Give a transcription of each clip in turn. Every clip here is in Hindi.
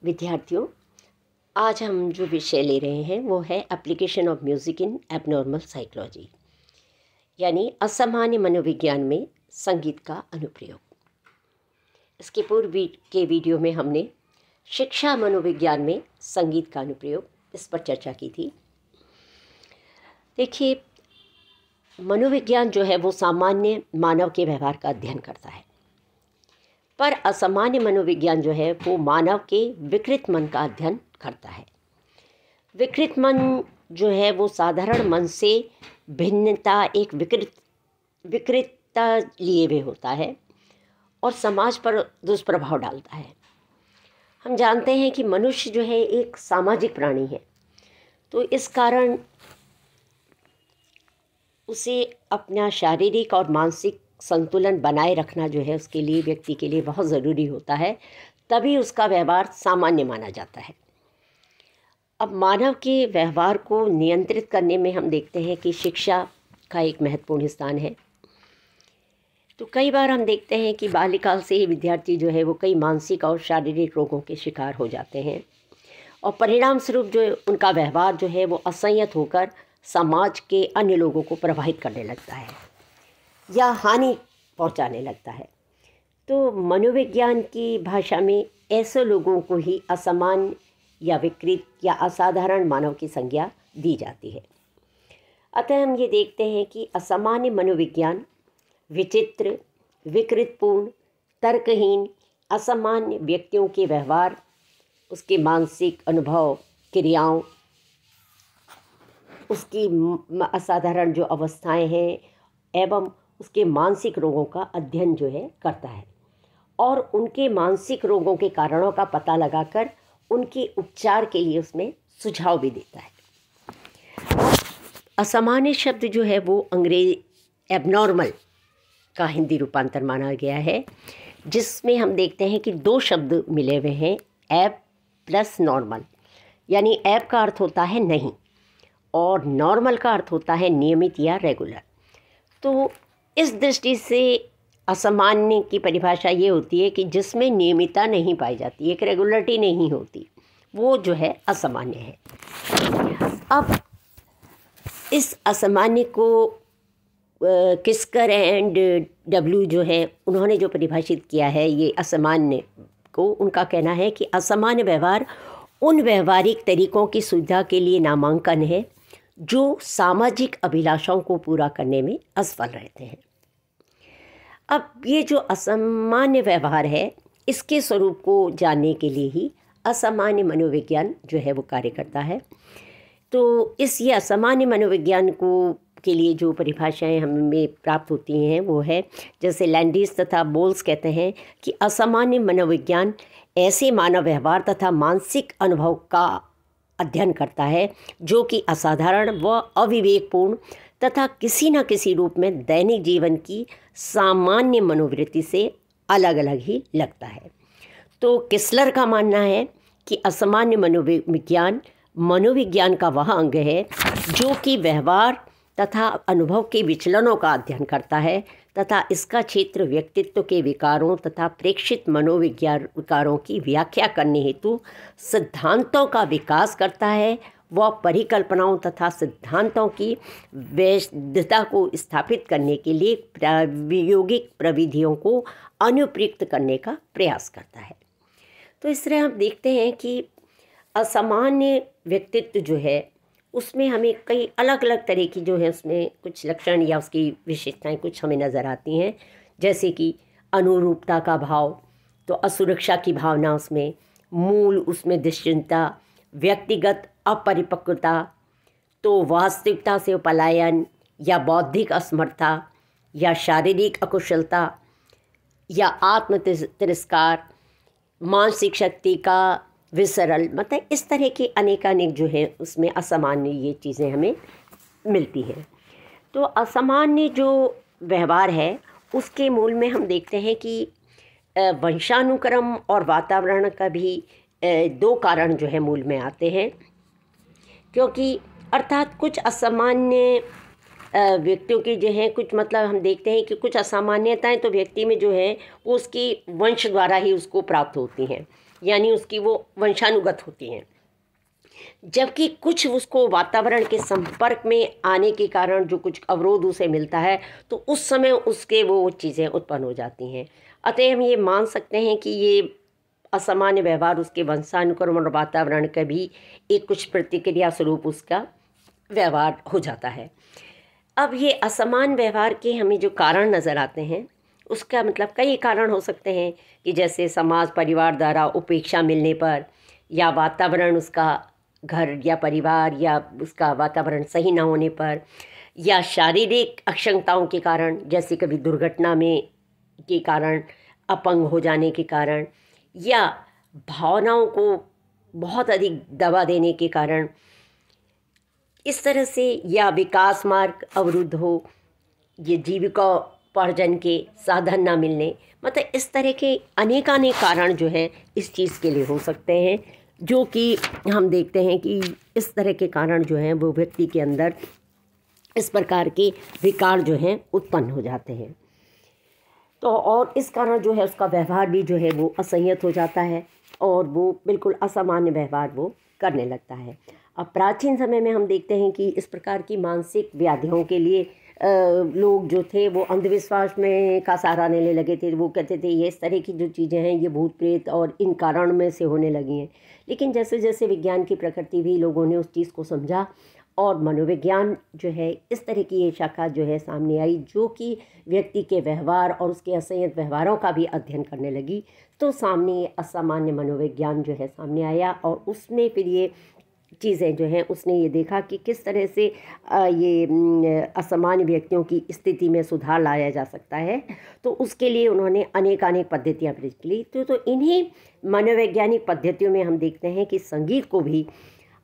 विद्यार्थियों, आज हम जो विषय ले रहे हैं वो है application of music in abnormal psychology, यानी असामान्य मनोविज्ञान में संगीत का अनुप्रयोग। इसके पूर्व के वीडियो में हमने शिक्षा मनोविज्ञान में संगीत का अनुप्रयोग इस पर चर्चा की थी। देखिए, मनोविज्ञान जो है वो सामान्य मानव के व्यवहार का अध्ययन करता है, पर असामान्य मनोविज्ञान जो है वो मानव के विकृत मन का अध्ययन करता है। विकृत मन जो है वो साधारण मन से भिन्नता, एक विकृतता लिए हुए होता है और समाज पर दुष्प्रभाव डालता है। हम जानते हैं कि मनुष्य जो है एक सामाजिक प्राणी है, तो इस कारण उसे अपना शारीरिक और मानसिक संतुलन बनाए रखना जो है उसके लिए, व्यक्ति के लिए बहुत ज़रूरी होता है, तभी उसका व्यवहार सामान्य माना जाता है। अब मानव के व्यवहार को नियंत्रित करने में हम देखते हैं कि शिक्षा का एक महत्वपूर्ण स्थान है। तो कई बार हम देखते हैं कि बाल्यकाल से ही विद्यार्थी जो है वो कई मानसिक और शारीरिक रोगों के शिकार हो जाते हैं और परिणाम स्वरूप जो उनका व्यवहार जो है वो असंयत होकर समाज के अन्य लोगों को प्रभावित करने लगता है या हानि पहुंचाने लगता है। तो मनोविज्ञान की भाषा में ऐसे लोगों को ही असामान्य या विकृत या असाधारण मानव की संज्ञा दी जाती है। अतः हम ये देखते हैं कि असामान्य मनोविज्ञान विचित्र, विकृतपूर्ण, तर्कहीन, असामान्य व्यक्तियों के व्यवहार, उसके मानसिक अनुभव, क्रियाओं, उसकी असाधारण जो अवस्थाएं हैं एवं उसके मानसिक रोगों का अध्ययन जो है करता है और उनके मानसिक रोगों के कारणों का पता लगाकर उनके उपचार के लिए उसमें सुझाव भी देता है। असामान्य शब्द जो है वो अंग्रेजी एबनॉर्मल का हिंदी रूपांतर माना गया है, जिसमें हम देखते हैं कि दो शब्द मिले हुए हैं, एब प्लस नॉर्मल। यानी एब का अर्थ होता है नहीं और नॉर्मल का अर्थ होता है नियमित या रेगुलर। तो इस दृष्टि से असामान्य की परिभाषा ये होती है कि जिसमें नियमितता नहीं पाई जाती, एक रेगुलरिटी नहीं होती, वो जो है असामान्य है। अब इस असामान्य को किस्कर एंड डब्ल्यू जो है उन्होंने जो परिभाषित किया है ये असामान्य को, उनका कहना है कि असामान्य व्यवहार उन व्यवहारिक तरीकों की सुविधा के लिए नामांकन है जो सामाजिक अभिलाषाओं को पूरा करने में असफल रहते हैं। अब ये जो असामान्य व्यवहार है, इसके स्वरूप को जानने के लिए ही असामान्य मनोविज्ञान जो है वो कार्य करता है। तो ये असामान्य मनोविज्ञान को के लिए जो परिभाषाएं हमें प्राप्त होती हैं वो है, जैसे लैंडिस तथा बोल्स कहते हैं कि असामान्य मनोविज्ञान ऐसे मानव व्यवहार तथा मानसिक अनुभव का अध्ययन करता है जो कि असाधारण व अविवेकपूर्ण तथा किसी न किसी रूप में दैनिक जीवन की सामान्य मनोवृत्ति से अलग अलग ही लगता है। तो किस्लर का मानना है कि असामान्य मनोविज्ञान का वह अंग है जो कि व्यवहार तथा अनुभव के विचलनों का अध्ययन करता है तथा इसका क्षेत्र व्यक्तित्व के विकारों तथा प्रेक्षित मनोविज्ञान विकारों की व्याख्या करने हेतु सिद्धांतों का विकास करता है व परिकल्पनाओं तथा सिद्धांतों की वैधता को स्थापित करने के लिए प्रायोगिक प्रविधियों को अनुप्रयुक्त करने का प्रयास करता है। तो इस तरह हम देखते हैं कि असामान्य व्यक्तित्व जो है उसमें हमें कई अलग अलग तरह की जो है उसमें कुछ लक्षण या उसकी विशेषताएं कुछ हमें नज़र आती हैं, जैसे कि अनुरूपता का भाव, तो असुरक्षा की भावना उसमें, मूल उसमें दुश्चिंता, व्यक्तिगत अपरिपक्वता, तो वास्तविकता से पलायन या बौद्धिक असमर्थता या शारीरिक अकुशलता या आत्म तिरस्कार, मानसिक शक्ति का विसरल, मतलब इस तरह के अनेकानेक जो है उसमें असामान्य ये चीज़ें हमें मिलती हैं। तो असामान्य जो व्यवहार है उसके मूल में हम देखते हैं कि वंशानुक्रम और वातावरण का भी दो कारण जो है मूल में आते हैं, क्योंकि अर्थात कुछ असामान्य व्यक्तियों की जो है कुछ, मतलब हम देखते हैं कि कुछ असामान्यताएं तो व्यक्ति में जो है वो उसकी वंश द्वारा ही उसको प्राप्त होती हैं, यानी उसकी वो वंशानुगत होती हैं। जबकि कुछ उसको वातावरण के संपर्क में आने के कारण जो कुछ अवरोध उसे मिलता है तो उस समय उसके वो चीज़ें उत्पन्न हो जाती हैं। अतः हम ये मान सकते हैं कि ये असामान्य व्यवहार उसके वंशानुक्रम और वातावरण का भी एक कुछ प्रतिक्रिया स्वरूप उसका व्यवहार हो जाता है। अब ये असमान व्यवहार के हमें जो कारण नज़र आते हैं उसका मतलब कई कारण हो सकते हैं कि जैसे समाज परिवार द्वारा उपेक्षा मिलने पर, या वातावरण उसका घर या परिवार या उसका वातावरण सही ना होने पर, या शारीरिक अक्षमताओं के कारण जैसे कभी दुर्घटना में के कारण, अपंग हो जाने के कारण, या भावनाओं को बहुत अधिक दबा देने के कारण, इस तरह से, या विकास मार्ग अवरुद्ध हो, ये जीविका उपार्जन के साधन ना मिलने, मतलब इस तरह के अनेकानेक कारण जो है इस चीज़ के लिए हो सकते हैं, जो कि हम देखते हैं कि इस तरह के कारण जो हैं वो व्यक्ति के अंदर इस प्रकार के विकार जो हैं उत्पन्न हो जाते हैं। तो और इस कारण जो है उसका व्यवहार भी जो है वो असंयत हो जाता है और वो बिल्कुल असामान्य व्यवहार वो करने लगता है। अब प्राचीन समय में हम देखते हैं कि इस प्रकार की मानसिक व्याधियों के लिए लोग जो थे वो अंधविश्वास में का सहारा लेने लगे थे। वो कहते थे ये इस तरह की जो चीज़ें हैं ये भूत प्रेत और इन कारण में से होने लगी हैं। लेकिन जैसे जैसे विज्ञान की प्रकृति भी लोगों ने उस चीज़ को समझा और मनोविज्ञान जो है इस तरह की ये शाखा जो है सामने आई, जो कि व्यक्ति के व्यवहार और उसके असंयत व्यवहारों का भी अध्ययन करने लगी, तो सामने असामान्य मनोविज्ञान जो है सामने आया और उसमें फिर ये चीज़ें जो हैं उसने ये देखा कि किस तरह से ये असामान्य व्यक्तियों की स्थिति में सुधार लाया जा सकता है। तो उसके लिए उन्होंने अनेकानेक पद्धतियाँ प्रयोग की। तो इन्हीं मनोवैज्ञानिक पद्धतियों में हम देखते हैं कि संगीत को भी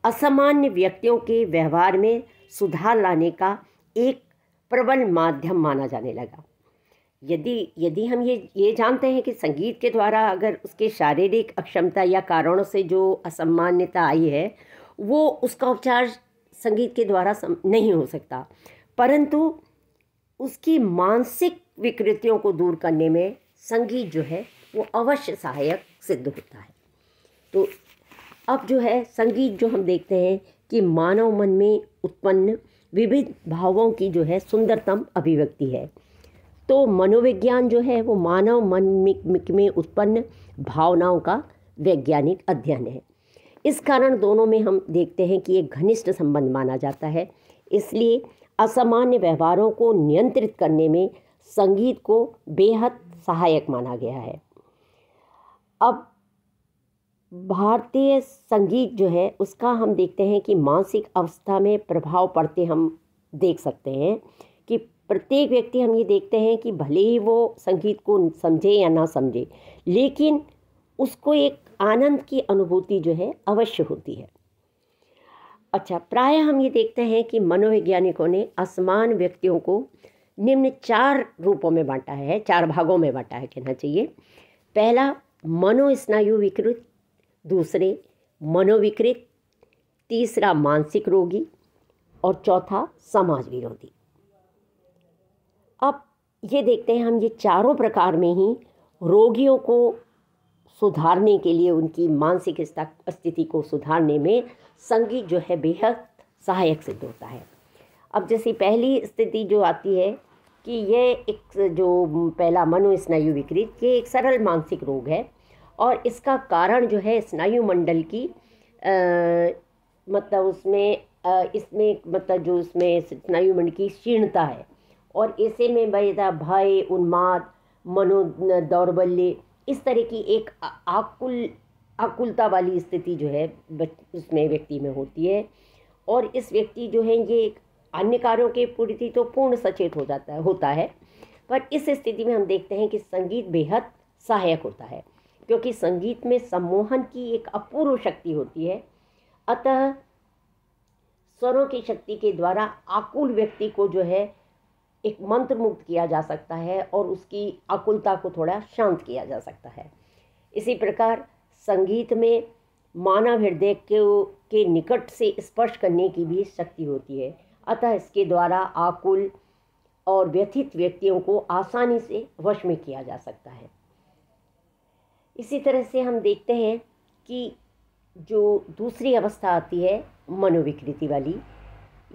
असामान्य व्यक्तियों के व्यवहार में सुधार लाने का एक प्रबल माध्यम माना जाने लगा। यदि हम ये जानते हैं कि संगीत के द्वारा अगर उसके शारीरिक अक्षमता या कारणों से जो असामान्यता आई है वो उसका उपचार संगीत के द्वारा नहीं हो सकता, परंतु उसकी मानसिक विकृतियों को दूर करने में संगीत जो है वो अवश्य सहायक सिद्ध होता है। तो अब जो है संगीत जो हम देखते हैं कि मानव मन में उत्पन्न विविध भावों की जो है सुंदरतम अभिव्यक्ति है। तो मनोविज्ञान जो है वो मानव मन में उत्पन्न भावनाओं का वैज्ञानिक अध्ययन है। इस कारण दोनों में हम देखते हैं कि एक घनिष्ठ संबंध माना जाता है। इसलिए असामान्य व्यवहारों को नियंत्रित करने में संगीत को बेहद सहायक माना गया है। अब भारतीय संगीत जो है उसका हम देखते हैं कि मानसिक अवस्था में प्रभाव पड़ते हम देख सकते हैं कि प्रत्येक व्यक्ति, हम ये देखते हैं कि भले ही वो संगीत को समझे या ना समझे, लेकिन उसको एक आनंद की अनुभूति जो है अवश्य होती है। अच्छा, प्राय हम ये देखते हैं कि मनोवैज्ञानिकों ने असमान व्यक्तियों को निम्न 4 रूपों में बांटा है, 4 भागों में बांटा है कहना चाहिए। पहला मनोस्नायु विकृत, दूसरे मनोविकृत, तीसरा मानसिक रोगी और चौथा समाज विरोधी। अब ये देखते हैं हम ये चारों प्रकार में ही रोगियों को सुधारने के लिए, उनकी मानसिक स्थिति को सुधारने में संगीत जो है बेहद सहायक सिद्ध होता है। अब जैसे पहली स्थिति जो आती है कि ये एक जो पहला मनोस्नायु विकृत, ये एक सरल मानसिक रोग है और इसका कारण जो है स्नायु मंडल की मतलब उसमें इसमें मतलब जो उसमें स्नायु मंडल की क्षीणता है और ऐसे में भय, उन्माद, मनो दौर्बल्य, इस तरह की एक आकुलता वाली स्थिति जो है उसमें व्यक्ति में होती है। और इस व्यक्ति जो है ये अन्य कार्यों के प्रति तो पूर्ण सचेत होता है, पर इस स्थिति में हम देखते हैं कि संगीत बेहद सहायक होता है, क्योंकि संगीत में सम्मोहन की एक अपूर्व शक्ति होती है। अतः स्वरों की शक्ति के द्वारा आकुल व्यक्ति को जो है एक मंत्र मुक्त किया जा सकता है और उसकी आकुलता को थोड़ा शांत किया जा सकता है। इसी प्रकार संगीत में मानव हृदय के निकट से स्पर्श करने की भी शक्ति होती है। अतः इसके द्वारा आकुल और व्यथित व्यक्तियों को आसानी से वश में किया जा सकता है। इसी तरह से हम देखते हैं कि जो दूसरी अवस्था आती है मनोविकृति वाली,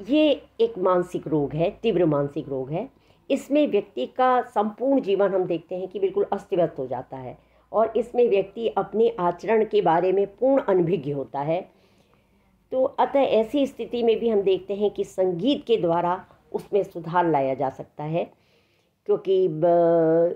ये एक मानसिक रोग है, तीव्र मानसिक रोग है। इसमें व्यक्ति का संपूर्ण जीवन हम देखते हैं कि बिल्कुल अस्त व्यस्त हो जाता है और इसमें व्यक्ति अपने आचरण के बारे में पूर्ण अनभिज्ञ होता है। तो अतः ऐसी स्थिति में भी हम देखते हैं कि संगीत के द्वारा उसमें सुधार लाया जा सकता है, क्योंकि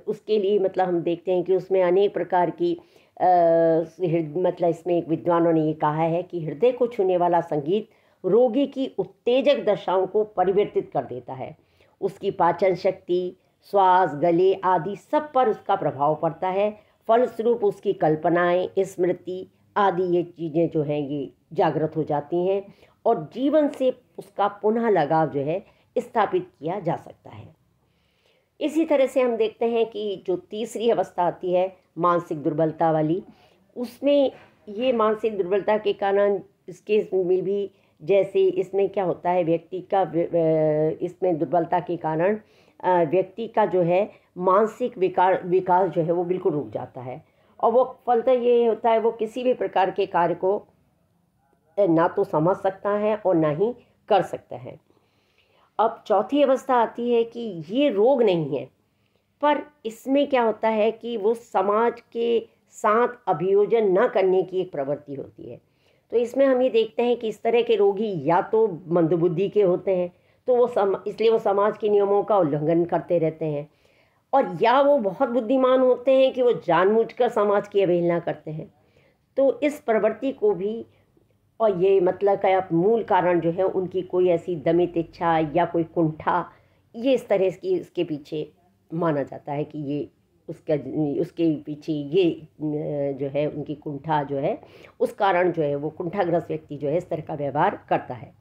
उसके लिए मतलब हम देखते हैं कि उसमें अनेक प्रकार की मतलब इसमें एक विद्वानों ने ये कहा है कि हृदय को छूने वाला संगीत रोगी की उत्तेजक दशाओं को परिवर्तित कर देता है। उसकी पाचन शक्ति, श्वास, गले आदि सब पर उसका प्रभाव पड़ता है। फलस्वरूप उसकी कल्पनाएं, स्मृति आदि ये चीज़ें जो हैं ये जागृत हो जाती हैं और जीवन से उसका पुनः लगाव जो है स्थापित किया जा सकता है। इसी तरह से हम देखते हैं कि जो तीसरी अवस्था आती है मानसिक दुर्बलता वाली, उसमें ये मानसिक दुर्बलता के कारण इसके में भी जैसे इसमें क्या होता है व्यक्ति का इसमें दुर्बलता के कारण व्यक्ति का जो है मानसिक विकास जो है वो बिल्कुल रुक जाता है और वो फलतः ये होता है वो किसी भी प्रकार के कार्य को ना तो समझ सकता है और ना ही कर सकता है। अब चौथी अवस्था आती है कि ये रोग नहीं है, पर इसमें क्या होता है कि वो समाज के साथ अभियोजन न करने की एक प्रवृत्ति होती है। तो इसमें हम ये देखते हैं कि इस तरह के रोगी या तो मंदबुद्धि के होते हैं, तो वो इसलिए वो समाज के नियमों का उल्लंघन करते रहते हैं, और या वो बहुत बुद्धिमान होते हैं कि वो जानबूझकर समाज की अवहेलना करते हैं। तो इस प्रवृत्ति को भी, और ये मतलब का मूल कारण जो है उनकी कोई ऐसी दमित इच्छा या कोई कुंठा, ये इस तरह की इसके पीछे माना जाता है कि ये उसके पीछे ये जो है उनकी कुंठा जो है उस कारण जो है वो कुंठाग्रस्त व्यक्ति जो है इस तरह का व्यवहार करता है।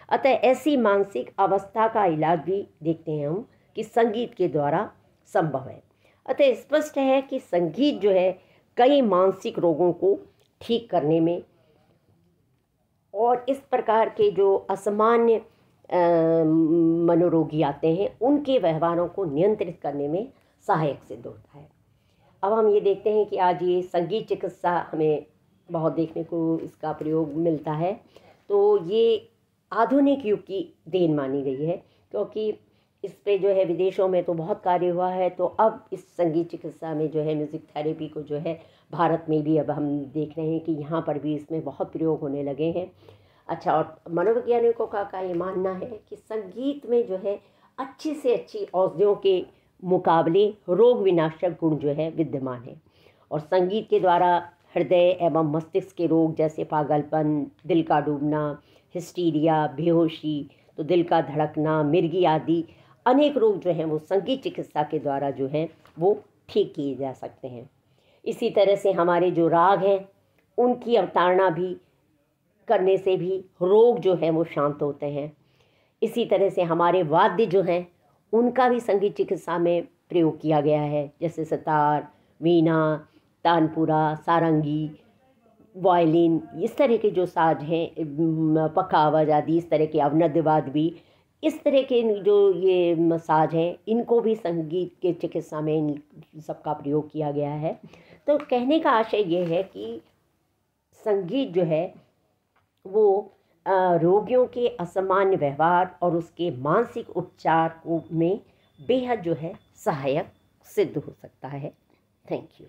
अतः ऐसी मानसिक अवस्था का इलाज भी देखते हैं हम कि संगीत के द्वारा संभव है। अतः स्पष्ट है कि संगीत जो है कई मानसिक रोगों को ठीक करने में और इस प्रकार के जो असामान्य मनोरोगी आते हैं उनके व्यवहारों को नियंत्रित करने में सहायक सिद्ध होता है। अब हम ये देखते हैं कि आज ये संगीत चिकित्सा हमें बहुत देखने को इसका प्रयोग मिलता है। तो ये आधुनिक युग की देन मानी गई है, क्योंकि इस पे जो है विदेशों में तो बहुत कार्य हुआ है। तो अब इस संगीत चिकित्सा में जो है म्यूज़िक थेरेपी को जो है भारत में भी अब हम देख रहे हैं कि यहाँ पर भी इसमें बहुत प्रयोग होने लगे हैं। अच्छा, और मनोवैज्ञानिकों का ये मानना है कि संगीत में जो है अच्छी से अच्छी औषधियों के मुकाबले रोग विनाशक गुण जो है विद्यमान है, और संगीत के द्वारा हृदय एवं मस्तिष्क के रोग जैसे पागलपन, दिल का डूबना, हिस्टीरिया, बेहोशी, तो दिल का धड़कना, मिर्गी आदि अनेक रोग जो हैं वो संगीत चिकित्सा के द्वारा जो है वो ठीक किए जा सकते हैं। इसी तरह से हमारे जो राग हैं उनकी अवतारणा भी करने से भी रोग जो है वो शांत होते हैं। इसी तरह से हमारे वाद्य जो हैं उनका भी संगीत चिकित्सा में प्रयोग किया गया है, जैसे सितार, वीणा, तानपुरा, सारंगी, वायलिन, इस तरह के जो साज हैं, पखा आवाज़ आदि, इस तरह के अवनद्यवाद भी, इस तरह के जो ये साज हैं इनको भी संगीत के चिकित्सा में इन सबका प्रयोग किया गया है। तो कहने का आशय ये है कि संगीत जो है वो रोगियों के असामान्य व्यवहार और उसके मानसिक उपचार में बेहद जो है सहायक सिद्ध हो सकता है। Thank you.